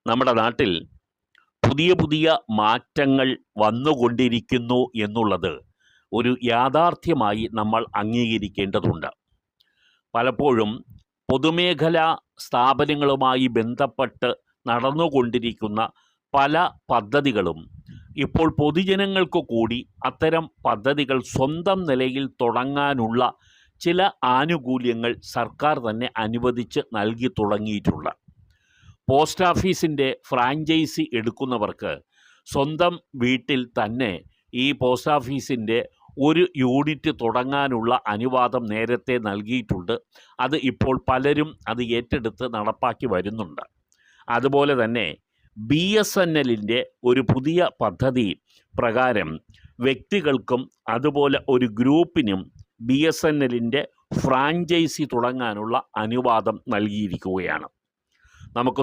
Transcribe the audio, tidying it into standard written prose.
നമ്മുടെ നാട്ടിൽ പുതിയ പുതിയ മാറ്റങ്ങൾ വന്നുകൊണ്ടിരിക്കുന്നു എന്നുള്ളത് ഒരു യാഥാർത്ഥ്യമായി നമ്മൾ അംഗീകരിക്കേണ്ടതുണ്ട്. പലപ്പോഴും പൊതുമേഖലാ സ്ഥാപനങ്ങളുമായി ബന്ധപ്പെട്ട് നടന്നുകൊണ്ടിരിക്കുന്ന പല പദ്ധതികളും ഇപ്പോൾ പൊതുജനങ്ങൾക്ക് കൂടി അത്തരം പദ്ധതികൾ സ്വന്തം നിലയിൽ തുടങ്ങാനുള്ള ചില ആനുകൂല്യങ്ങൾ സർക്കാർ തന്നെ അനുവദിച്ച് നൽകി തുടങ്ങിയിട്ടുണ്ട്. പോസ്റ്റ് ഓഫീസിൻ്റെ ഫ്രാഞ്ചൈസി എടുക്കുന്നവർക്ക് സ്വന്തം വീട്ടിൽ തന്നെ ഈ പോസ്റ്റ് ഓഫീസിൻ്റെ ഒരു യൂണിറ്റ് തുടങ്ങാനുള്ള അനുവാദം നേരത്തെ നൽകിയിട്ടുണ്ട്. അത് ഇപ്പോൾ പലരും അത് ഏറ്റെടുത്ത് നടപ്പാക്കി വരുന്നുണ്ട്. അതുപോലെ തന്നെ BSNLൻ്റെ ഒരു പുതിയ പദ്ധതി പ്രകാരം വ്യക്തികൾക്കും അതുപോലെ ഒരു ഗ്രൂപ്പിനും BSNLൻ്റെ ഫ്രാഞ്ചൈസി തുടങ്ങാനുള്ള അനുവാദം നൽകിയിരിക്കുകയാണ്. നമുക്ക്